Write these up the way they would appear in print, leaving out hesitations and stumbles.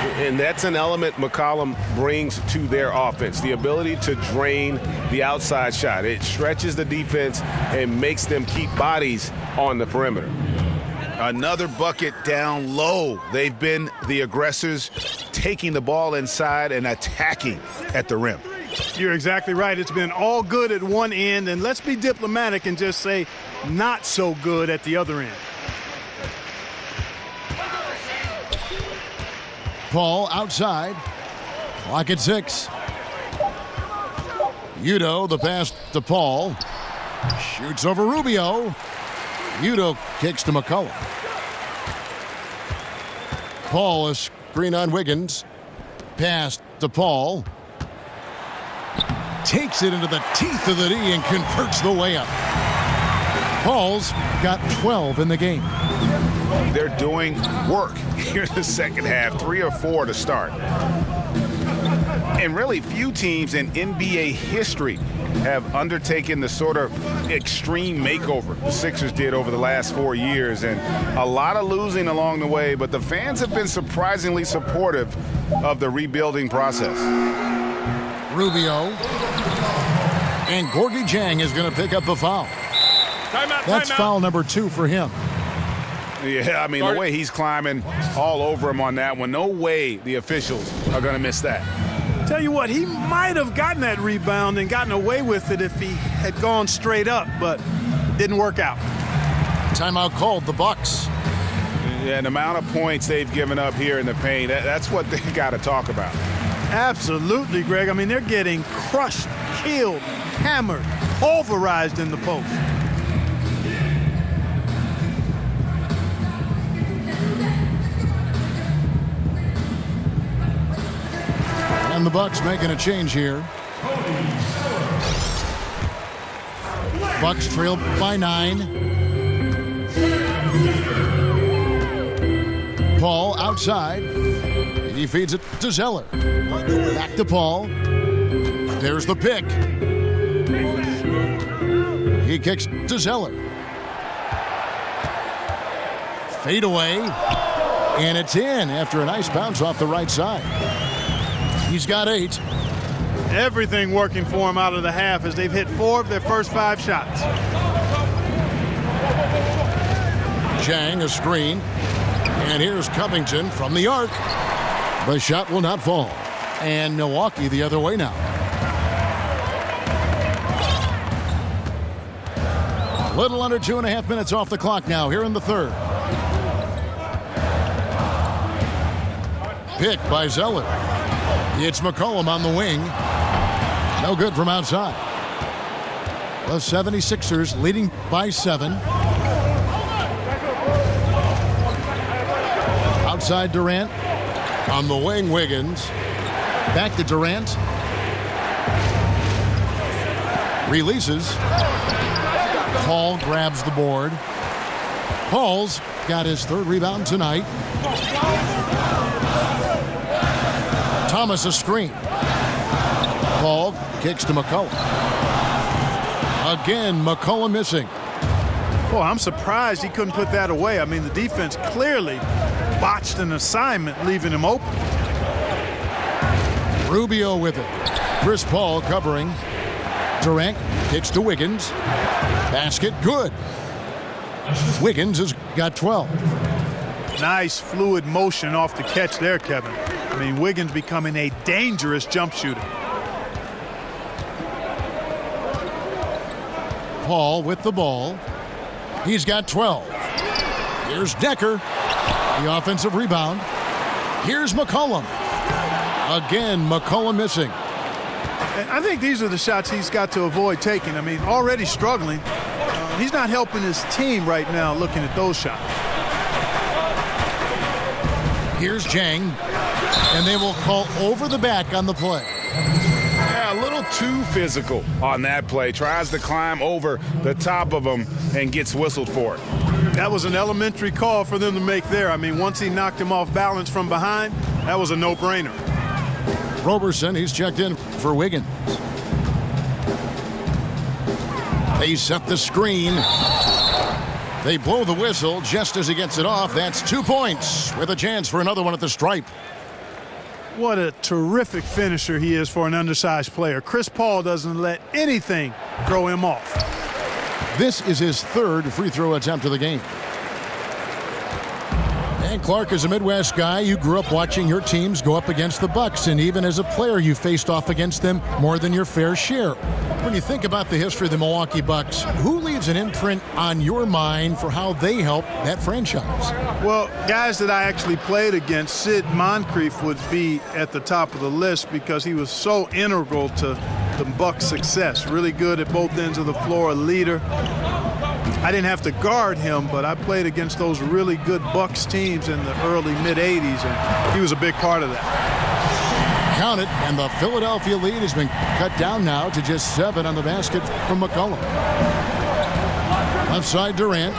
And that's an element McCollum brings to their offense, the ability to drain the outside shot. It stretches the defense and makes them keep bodies on the perimeter. Another bucket down low. They've been the aggressors, taking the ball inside and attacking at the rim. You're exactly right. It's been all good at one end, and let's be diplomatic and just say not so good at the other end. Paul outside. Clock at 6. Udo, the pass to Paul. Shoots over Rubio. Udo kicks to McCollum. Paul, a screen on Wiggins. Pass to Paul. Takes it into the teeth of the D and converts the layup. Paul's got 12 in the game. They're doing work here in the second half, 3 or 4 to start. And really few teams in NBA history have undertaken the sort of extreme makeover the Sixers did over the last 4 years, and a lot of losing along the way, but the fans have been surprisingly supportive of the rebuilding process. Rubio. And Gorgui Dieng is going to pick up the foul. That's foul number 2 for him. Yeah, I mean, the way he's climbing all over him on that one, no way the officials are going to miss that. Tell you what, he might have gotten that rebound and gotten away with it if he had gone straight up, but didn't work out. Timeout called, the Bucks. Yeah, and the amount of points they've given up here in the paint, that's what they got to talk about. Absolutely, Greg. I mean, they're getting crushed, killed, hammered, pulverized in the post. And the Bucks making a change here. Bucks trail by 9. Paul outside. He feeds it to Zeller. Back to Paul. There's the pick. He kicks to Zeller. Fade away. And it's in after a nice bounce off the right side. He's got 8. Everything working for him out of the half as they've hit 4 of their first 5 shots. Dieng, a screen. And here's Covington from the arc. The shot will not fall. And Milwaukee the other way now. A little under 2.5 minutes off the clock now here in the third. Pick by Zeller. It's McCollum on the wing. No good from outside. The 76ers leading by 7. Outside Durant. On the wing, Wiggins. Back to Durant. Releases. Paul grabs the board. Paul's got his 3rd rebound tonight. Thomas a screen. Paul kicks to McCollum. Again, McCollum missing. Boy, I'm surprised he couldn't put that away. I mean, the defense clearly botched an assignment, leaving him open. Rubio with it. Chris Paul covering. Durant kicks to Wiggins. Basket good. Wiggins has got 12. Nice fluid motion off the catch there, Kevin. I mean, Wiggins becoming a dangerous jump shooter. Paul with the ball. He's got 12. Here's Decker. The offensive rebound. Here's McCollum. Again, McCollum missing. And I think these are the shots he's got to avoid taking. I mean, already struggling. He's not helping his team right now looking at those shots. Here's Dieng. And they will call over the back on the play. Yeah, a little too physical on that play. Tries to climb over the top of him and gets whistled for it. That was an elementary call for them to make there. I mean, once he knocked him off balance from behind, that was a no-brainer. Roberson, he's checked in for Wiggins. They set the screen. They blow the whistle just as he gets it off. That's 2 points with a chance for another one at the stripe. What a terrific finisher he is for an undersized player. Chris Paul doesn't let anything throw him off. This is his third free throw attempt of the game. And Clark is a Midwest guy. You grew up watching your teams go up against the Bucks, and even as a player, you faced off against them more than your fair share. When you think about the history of the Milwaukee Bucks, who leaves an imprint on your mind for how they help that franchise? Well, guys that I actually played against, Sid Moncrief would be at the top of the list because he was so integral to the Bucks' success. Really good at both ends of the floor, a leader. I didn't have to guard him, but I played against those really good Bucks teams in the early mid-'80s, and he was a big part of that. Count it, and the Philadelphia lead has been cut down now to just 7 on the basket from McCollum. Left side Durant.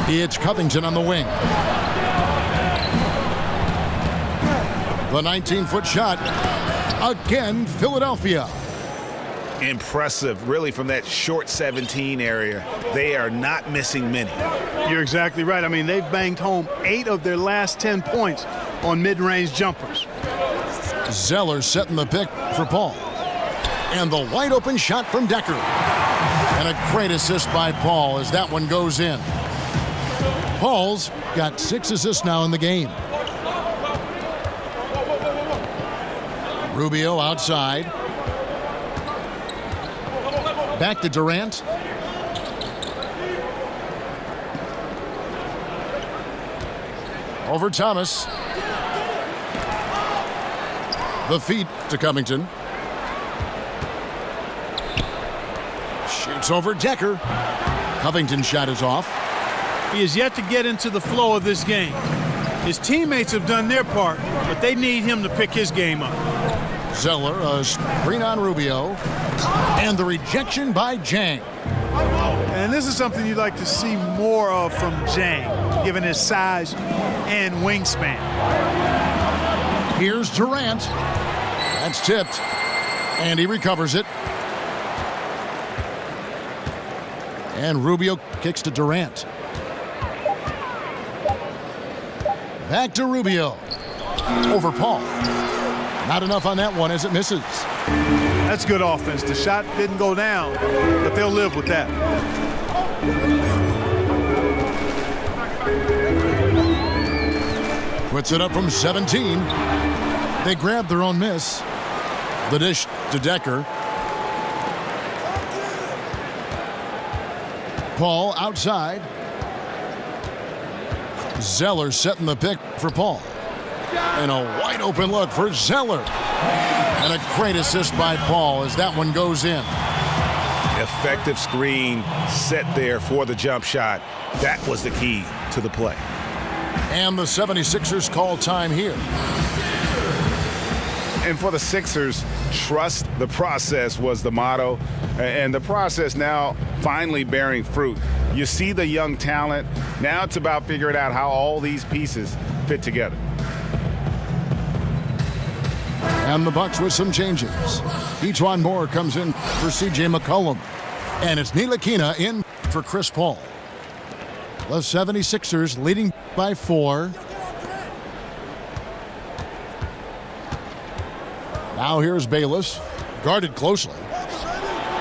It's Covington on the wing. The 19-foot shot. Again, Philadelphia. Impressive, really, from that short 17 area. They are not missing many. You're exactly right. I mean, they've banged home 8 of their last 10 points on mid-range jumpers. Zeller setting the pick for Paul. And the wide open shot from Decker. And a great assist by Paul as that one goes in. Paul's got 6 assists now in the game. Rubio outside. Back to Durant. Over Thomas. The feed to Covington. Shoots over Decker. Covington's shot is off. He has yet to get into the flow of this game. His teammates have done their part, but they need him to pick his game up. Zeller, a screen on Rubio. And the rejection by Jang. And this is something you'd like to see more of from Jang, given his size and wingspan. Here's Durant. That's tipped. And he recovers it. And Rubio kicks to Durant. Back to Rubio. Over Paul. Not enough on that one as it misses. That's good offense. The shot didn't go down, but they'll live with that. Puts it up from 17. They grab their own miss. The dish to Decker. Paul outside. Zeller setting the pick for Paul. And a wide open look for Zeller. And a great assist by Paul as that one goes in. Effective screen set there for the jump shot. That was the key to the play. And the 76ers call time here. And for the Sixers, trust the process was the motto. And the process now finally bearing fruit. You see the young talent. Now it's about figuring out how all these pieces fit together. And the Bucks with some changes. Etuan Moore comes in for C.J. McCollum. And it's Ntilikina in for Chris Paul. The 76ers leading by 4. Now here's Bayless. Guarded closely.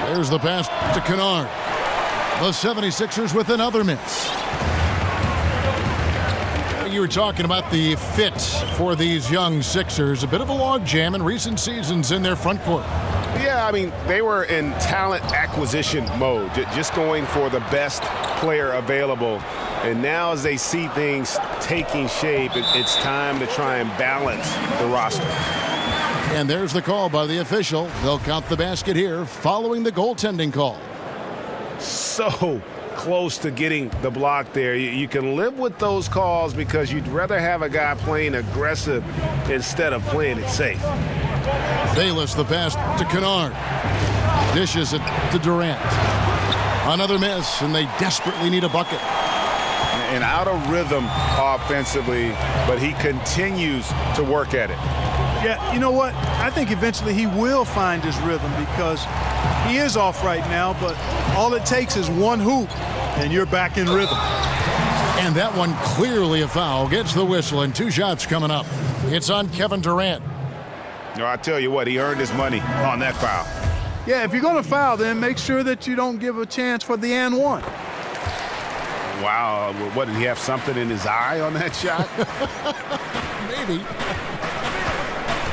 There's the pass to Kennard. The 76ers with another miss. You were talking about the fit for these young Sixers. A bit of a logjam in recent seasons in their front court. Yeah, I mean, they were in talent acquisition mode, just going for the best player available. And now as they see things taking shape, it's time to try and balance the roster. And there's the call by the official. They'll count the basket here following the goaltending call. So close to getting the block there. You can live with those calls because you'd rather have a guy playing aggressive instead of playing it safe. Bayless the pass to Kennard. Dishes it to Durant. Another miss, and they desperately need a bucket. And out of rhythm offensively, but he continues to work at it. Yeah, you know what? I think eventually he will find his rhythm because he is off right now, but all it takes is one hoop, and you're back in rhythm. And that one clearly a foul. Gets the whistle, and 2 shots coming up. It's on Kevin Durant. No, I tell you what, he earned his money on that foul. Yeah, if you're going to foul, then make sure that you don't give a chance for the and one. Wow, what, did he have something in his eye on that shot? Maybe.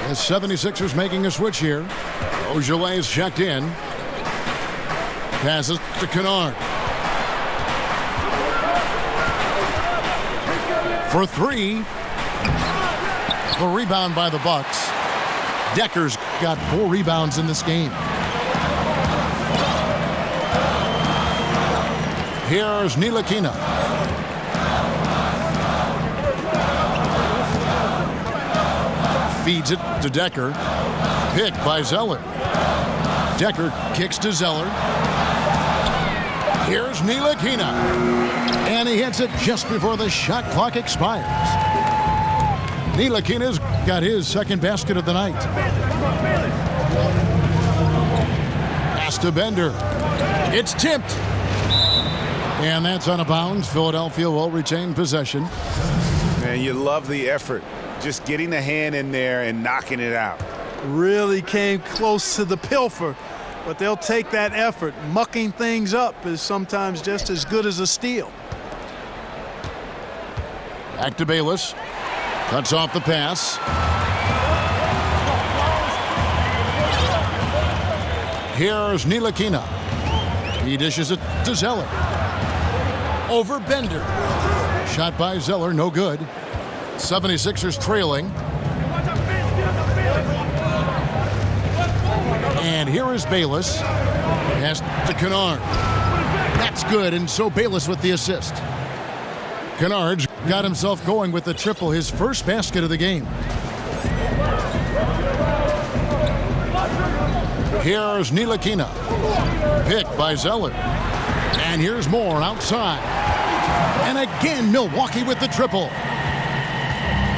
The 76ers making a switch here. Ojale is checked in. Passes to Kennard. For three. The rebound by the Bucks. Decker's got 4 rebounds in this game. Here's Ntilikina. Feeds it to Decker. Picked by Zeller. Decker kicks to Zeller. Here's Ntilikina. And he hits it just before the shot clock expires. Ntilikina's got his second basket of the night. Pass to Bender. It's tipped. And that's out of bounds. Philadelphia will retain possession. Man, you love the effort. Just getting the hand in there and knocking it out. Really came close to the pilfer, but they'll take that effort. Mucking things up is sometimes just as good as a steal. Back to Bayless. Cuts off the pass. Here's Ntilikina. He dishes it to Zeller. Over Bender. Shot by Zeller, no good. 76ers trailing. And here is Bayless. Pass to Kennard. That's good, and so Bayless with the assist. Kennard's got himself going with the triple, his first basket of the game. Here's Ntilikina. Picked by Zeller. And here's Moore outside. And again, Milwaukee with the triple.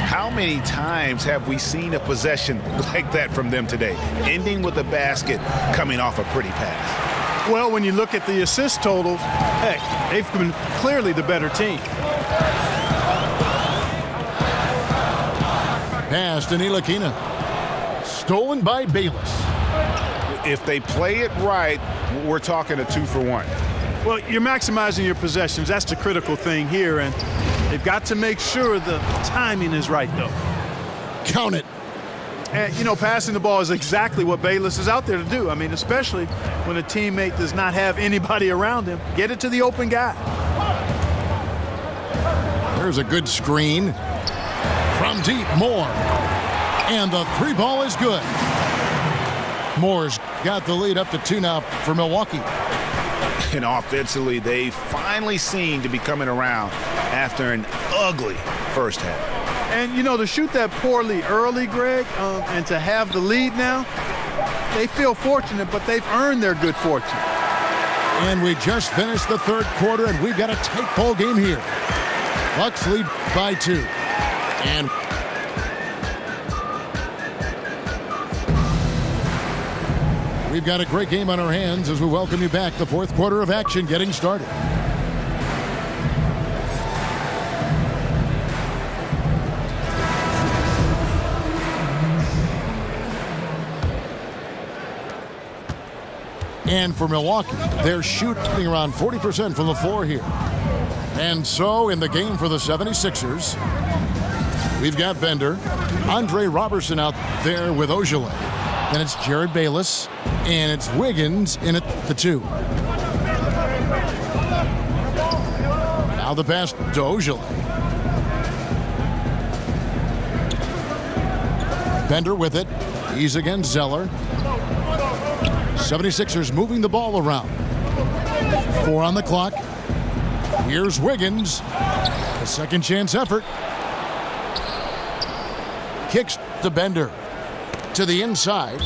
How many times have we seen a possession like that from them today? Ending with a basket, coming off a pretty pass. Well, when you look at the assist totals, heck, they've been clearly the better team. Pass to Ntilikina. Stolen by Bayless. If they play it right, we're talking a 2-for-1. Well, you're maximizing your possessions. That's the critical thing here, and they've got to make sure the timing is right, though. Count it. And, you know, passing the ball is exactly what Bayless is out there to do. I mean, especially when a teammate does not have anybody around him. Get it to the open guy. There's a good screen. From deep, Moore. And the 3 ball is good. Moore's got the lead up to 2 now for Milwaukee. And offensively, they finally seem to be coming around after an ugly first half. And, you know, to shoot that poorly early, Greg, and to have the lead now, they feel fortunate, but they've earned their good fortune. And we just finished the third quarter, and we've got a tight ball game here. Bucks lead by 2. And we've got a great game on our hands as we welcome you back. The fourth quarter of action getting started. And for Milwaukee, they're shooting around 40% from the floor here. And so in the game for the 76ers, we've got Bender, Andre Robertson out there with Ojale. Then it's Jared Bayless, and it's Wiggins in at the 2. Now the pass to Ojale. Bender with it. He's against Zeller. 76ers moving the ball around. 4 on the clock. Here's Wiggins. A second chance effort. Kicks to Bender. To the inside.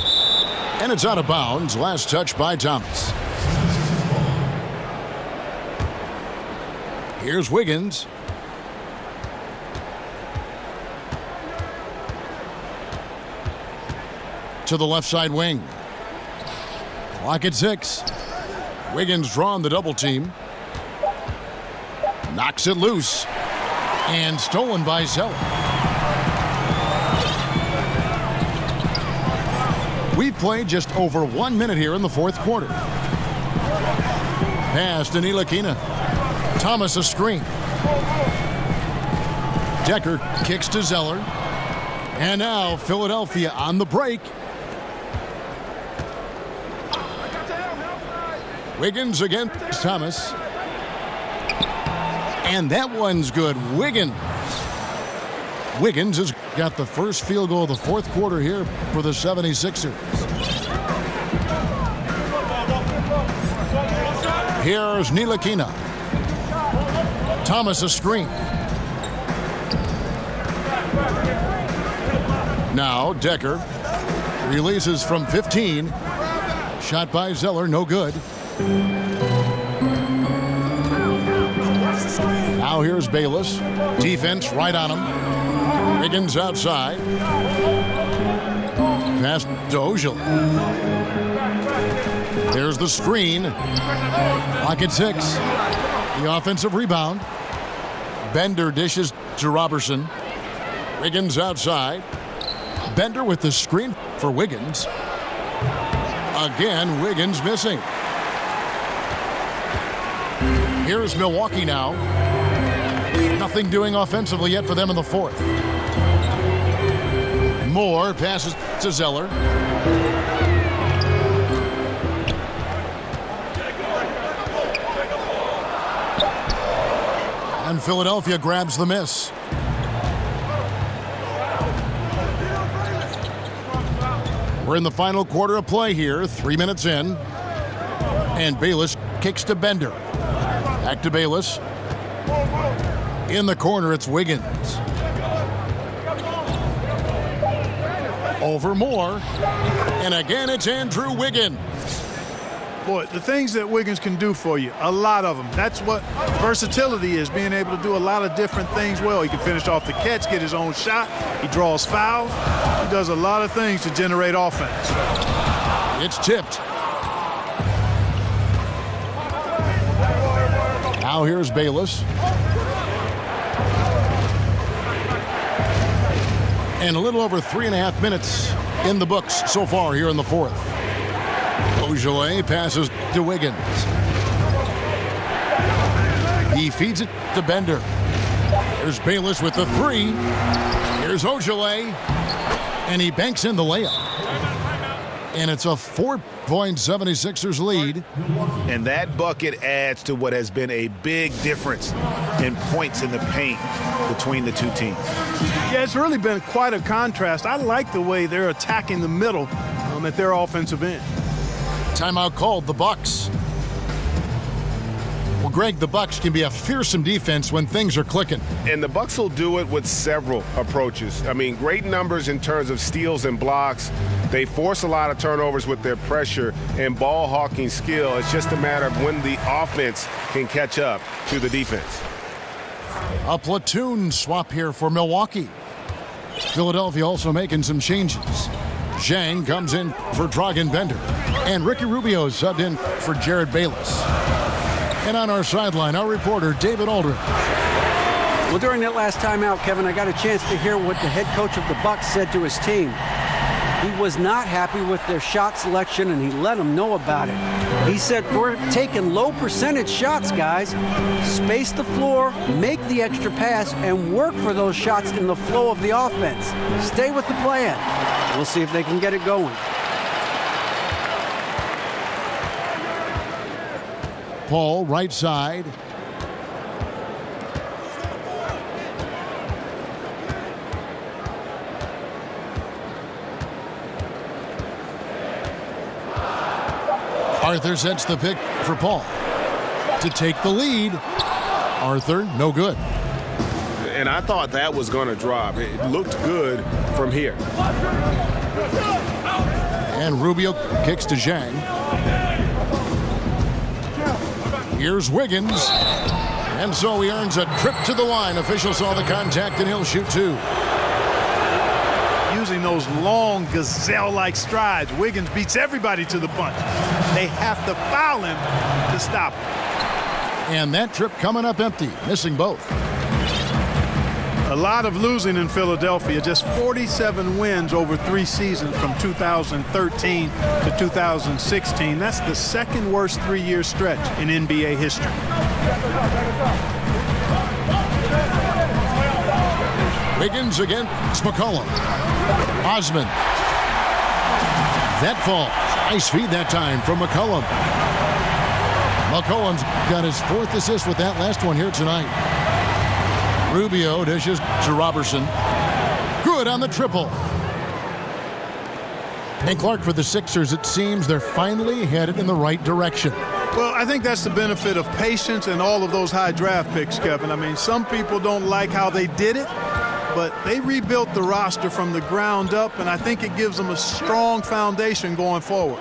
And it's out of bounds. Last touch by Thomas. Here's Wiggins. To the left side wing. Clock at 6. Wiggins drawing the double team. Knocks it loose. And stolen by Zeller. We've played just over 1 minute here in the fourth quarter. Pass to Ntilikina. Thomas a screen. Decker kicks to Zeller. And now Philadelphia on the break. Wiggins against Thomas. And that one's good. Wiggins has got the first field goal of the fourth quarter here for the 76ers. Here's Ntilikina. Thomas a screen. Now Decker releases from 15. Shot by Zeller, no good. Now here's Bayless. Defense right on him. Wiggins outside. Pass to Ojale. There's the screen. Pocket 6. The offensive rebound. Bender dishes to Robertson. Wiggins outside. Bender with the screen for Wiggins. Again, Wiggins missing. Here's Milwaukee now. Nothing doing offensively yet for them in the fourth. Moore passes to Zeller. And Philadelphia grabs the miss. We're in the final quarter of play here, 3 minutes in. And Bayless kicks to Bender. Back to Bayless. In the corner, it's Wiggins. Over Moore. And again, it's Andrew Wiggins. Boy, the things that Wiggins can do for you, a lot of them. That's what versatility is, being able to do a lot of different things well. He can finish off the catch, get his own shot. He draws fouls. He does a lot of things to generate offense. It's tipped. Now here's Bayless. And a little over 3.5 minutes in the books so far here in the fourth. Ojale passes to Wiggins. He feeds it to Bender. Here's Bayless with the three. Here's Ojale. And he banks in the layup. And it's a 4-point 76ers lead. And that bucket adds to what has been a big difference in points in the paint between the two teams. Yeah, it's really been quite a contrast. I like the way they're attacking the middle at their offensive end. Timeout called, the Bucks. Well, Greg, the Bucks can be a fearsome defense when things are clicking. And the Bucks will do it with several approaches. I mean, great numbers in terms of steals and blocks. They force a lot of turnovers with their pressure and ball hawking skill. It's just a matter of when the offense can catch up to the defense. A platoon swap here for Milwaukee. Philadelphia also making some changes. Zhang comes in for Dragan Bender. And Ricky Rubio subbed in for Jared Bayless. And on our sideline, our reporter, David Aldridge. Well, during that last timeout, Kevin, I got a chance to hear what the head coach of the Bucks said to his team. He was not happy with their shot selection, and he let them know about it. He said, we're taking low percentage shots, guys. Space the floor, make the extra pass, and work for those shots in the flow of the offense. Stay with the plan. We'll see if they can get it going. Paul, right side. Arthur sets the pick for Paul to take the lead. Arthur, no good. And I thought that was going to drop. It looked good from here. And Rubio kicks to Zhang. Here's Wiggins. And so he earns a trip to the line. Official saw the contact, and he'll shoot two. Using those long gazelle-like strides, Wiggins beats everybody to the punch. They have to foul him to stop him. And that trip coming up empty, missing both. A lot of losing in Philadelphia, just 47 wins over 3 seasons from 2013 to 2016. That's the second worst 3-year stretch in NBA history. Wiggins against McCollum. Osman. That falls. Nice feed that time from McCollum. McCollum's got his 4th assist with that last one here tonight. Rubio dishes to Robertson. Good on the triple. And Clark, for the Sixers, it seems they're finally headed in the right direction. Well, I think that's the benefit of patience and all of those high draft picks, Kevin. I mean, some people don't like how they did it, but they rebuilt the roster from the ground up, and I think it gives them a strong foundation going forward.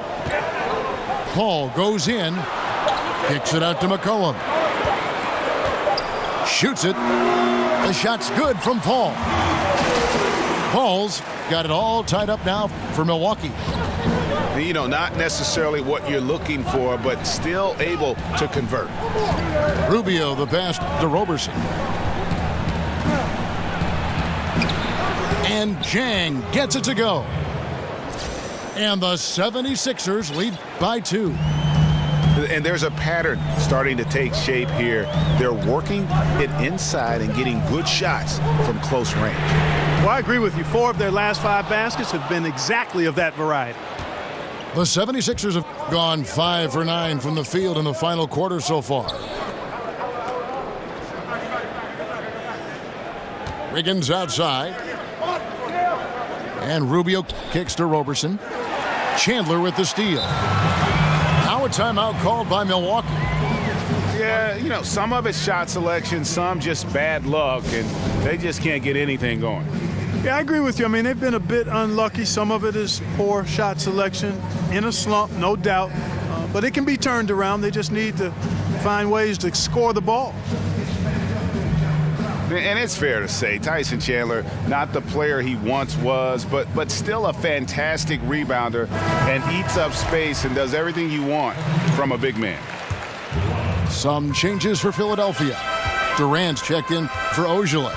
Paul goes in, kicks it out to McCollum. Shoots it. The shot's good from Paul. Paul's got it all tied up now for Milwaukee. You know, not necessarily what you're looking for, but still able to convert. Rubio, the pass to Robertson. And Jang gets it to go. And the 76ers lead by 2. And there's a pattern starting to take shape here. They're working it inside and getting good shots from close range. Well, I agree with you. 4 of their last 5 baskets have been exactly of that variety. The 76ers have gone 5 for 9 from the field in the final quarter so far. Wiggins outside. And Rubio kicks to Robertson. Chandler with the steal. Now a timeout called by Milwaukee. Yeah, you know, some of it's shot selection, some just bad luck, and they just can't get anything going. Yeah, I agree with you. I mean, they've been a bit unlucky. Some of it is poor shot selection, in a slump, no doubt. But it can be turned around. They just need to find ways to score the ball. And it's fair to say, Tyson Chandler, not the player he once was, but still a fantastic rebounder and eats up space and does everything you want from a big man. Some changes for Philadelphia. Durant's checked in for Ojale,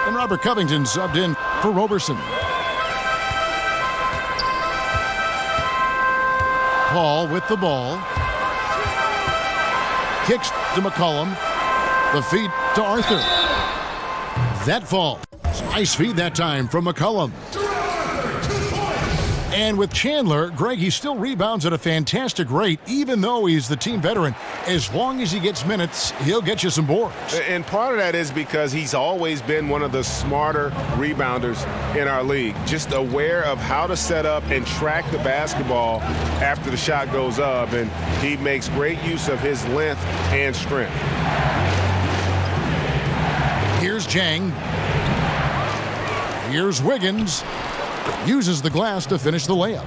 and Robert Covington subbed in for Robertson. Paul with the ball. Kicks to McCollum. The feed to Arthur. That fall. Nice feed that time from McCollum. And with Chandler, Greg, he still rebounds at a fantastic rate, even though he's the team veteran. As long as he gets minutes, he'll get you some boards. And part of that is because he's always been one of the smarter rebounders in our league, just aware of how to set up and track the basketball after the shot goes up, and he makes great use of his length and strength. Here's Jang. Here's Wiggins. Uses the glass to finish the layup.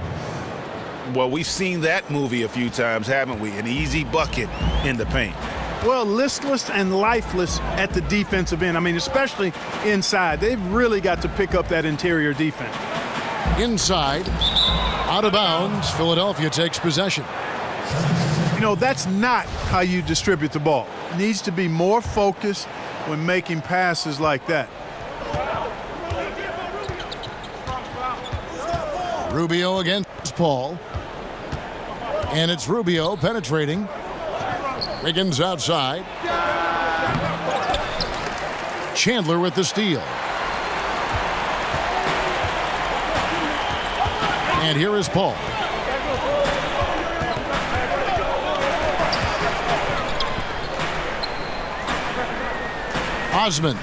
Well, we've seen that movie a few times, haven't we? An easy bucket in the paint. Well, listless and lifeless at the defensive end. I mean, especially inside. They've really got to pick up that interior defense. Inside, out of bounds, Philadelphia takes possession. You know, that's not how you distribute the ball. It needs to be more focused when making passes like that. Rubio against Paul. And it's Rubio penetrating. Wiggins outside. Chandler with the steal. And here is Paul. Osman,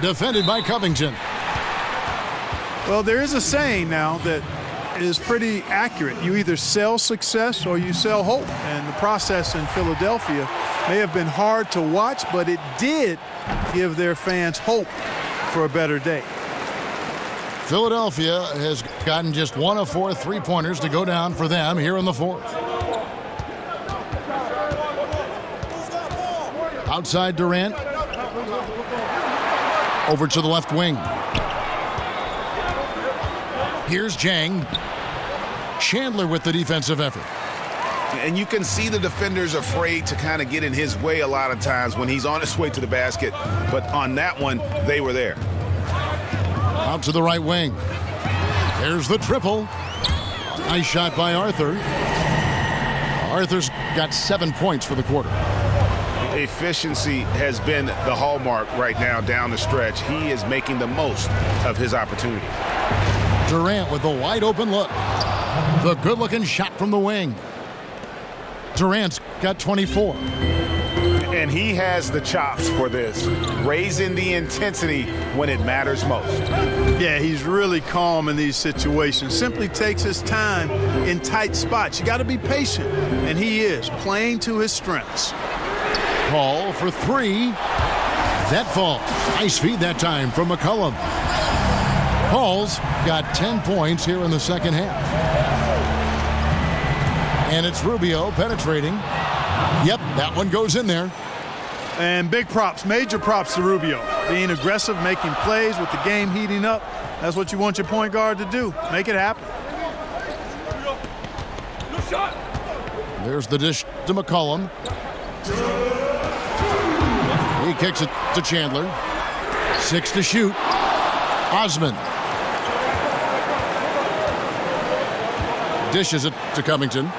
defended by Covington. Well, there is a saying now that is pretty accurate. You either sell success or you sell hope. And the process in Philadelphia may have been hard to watch, but it did give their fans hope for a better day. Philadelphia has gotten just 1 of 4 three-pointers to go down for them here in the fourth. Outside Durant. Over to the left wing. Here's Jang. Chandler with the defensive effort. And you can see the defenders afraid to kind of get in his way a lot of times when he's on his way to the basket. But on that one, they were there. Out to the right wing. There's the triple. Nice shot by Arthur. Arthur's got 7 points for the quarter. Efficiency has been the hallmark right now down the stretch. He is making the most of his opportunity. Durant with the wide open look. The good-looking shot from the wing. Durant's got 24. And he has the chops for this, raising the intensity when it matters most. Yeah, he's really calm in these situations. Simply takes his time in tight spots. You got to be patient, and he is playing to his strengths. Paul for three. That falls. Nice feed that time from McCollum. Paul's got 10 points here in the second half. And it's Rubio penetrating. Yep, that one goes in there. And big props, major props to Rubio. Being aggressive, making plays with the game heating up. That's what you want your point guard to do. Make it happen. There's the dish to McCollum. He kicks it to Chandler. 6 to shoot. Osman. Dishes it to Covington.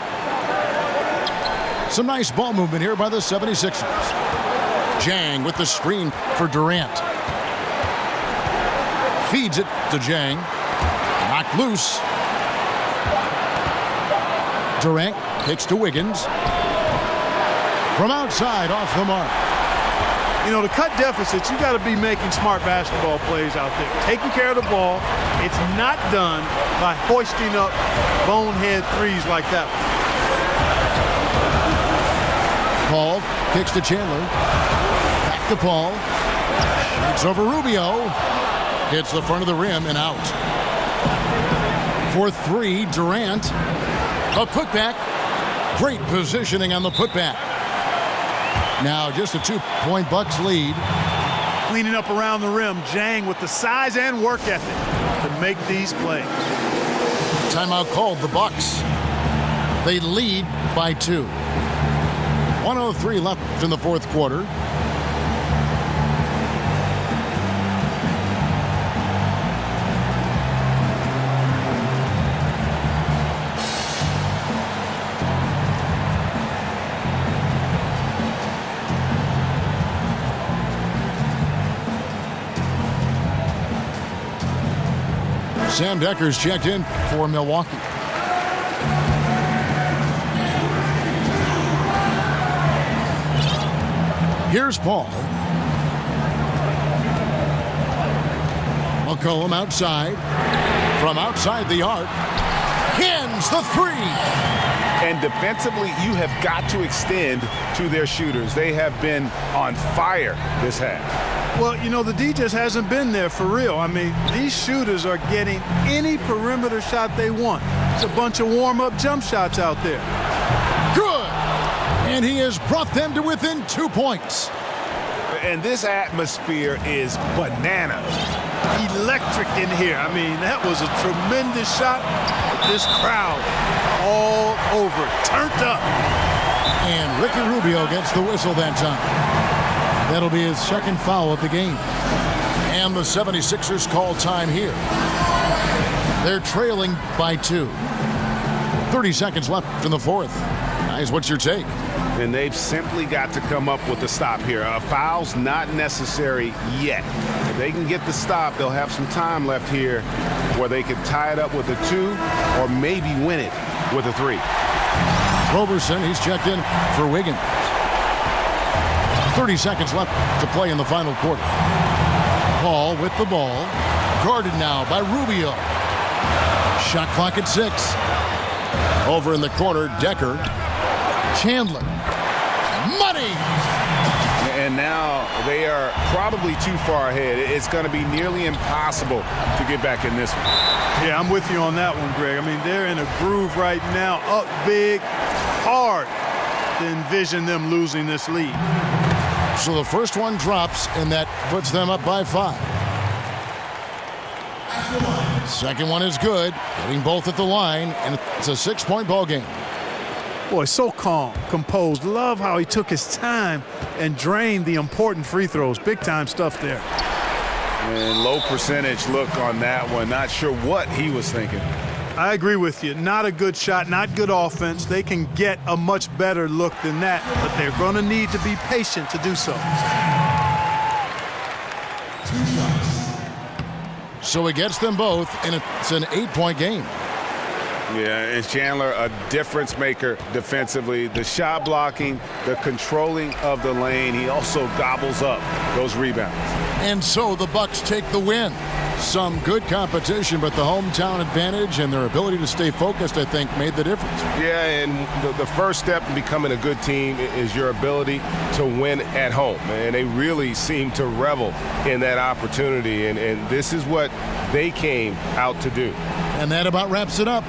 Some nice ball movement here by the 76ers. Jang with the screen for Durant. Feeds it to Jang. Knocked loose. Durant kicks to Wiggins. From outside, off the mark. You know, to cut deficits, you got to be making smart basketball plays out there. Taking care of the ball. It's not done by hoisting up bonehead threes like that one. Paul kicks to Chandler. Back to Paul. Shoots over Rubio. Hits the front of the rim and out. For three, Durant. A putback. Great positioning on the putback. Now just a 2-point Bucks lead. Cleaning up around the rim. Jang with the size and work ethic to make these plays. Timeout called. The Bucks. They lead by 2. 1:03 left in the fourth quarter. Sam Decker's checked in for Milwaukee. Here's Paul. McCollum outside. From outside the arc. Hins the three. And defensively, you have got to extend to their shooters. They have been on fire this half. Well, you know, the D just hasn't been there for real. I mean, these shooters are getting any perimeter shot they want. It's a bunch of warm-up jump shots out there. Good. And he has brought them to within 2 points. And this atmosphere is bananas. Electric in here. I mean, that was a tremendous shot. This crowd all over, turned up. And Ricky Rubio gets the whistle that time. That'll be his second foul of the game. And the 76ers call time here. They're trailing by 2. 30 seconds left in the fourth. Guys, what's your take? And they've simply got to come up with a stop here. A foul's not necessary yet. If they can get the stop, they'll have some time left here where they could tie it up with a 2 or maybe win it with a 3. Roberson, he's checked in for Wiggins. 30 seconds left to play in the final quarter. Paul with the ball. Guarded now by Rubio. Shot clock at 6. Over in the corner, Decker. Chandler. Money! And now they are probably too far ahead. It's going to be nearly impossible to get back in this one. Yeah, I'm with you on that one, Greg. I mean, they're in a groove right now, up big, hard to envision them losing this lead. So the first one drops, and that puts them up by 5. Second one is good, hitting both at the line, and it's a 6-point ball game. Boy, so calm, composed. Love how he took his time and drained the important free throws. Big time stuff there. And low percentage look on that one. Not sure what he was thinking. I agree with you. Not a good shot, not good offense. They can get a much better look than that, but they're going to need to be patient to do so. So he gets them both, and it's an 8-point game. Yeah, and Chandler, a difference maker defensively. The shot blocking, the controlling of the lane. He also gobbles up those rebounds. And so the Bucks take the win. Some good competition, but the hometown advantage and their ability to stay focused, I think, made the difference. Yeah, and the first step in becoming a good team is your ability to win at home. And they really seem to revel in that opportunity. And this is what they came out to do. And that about wraps it up.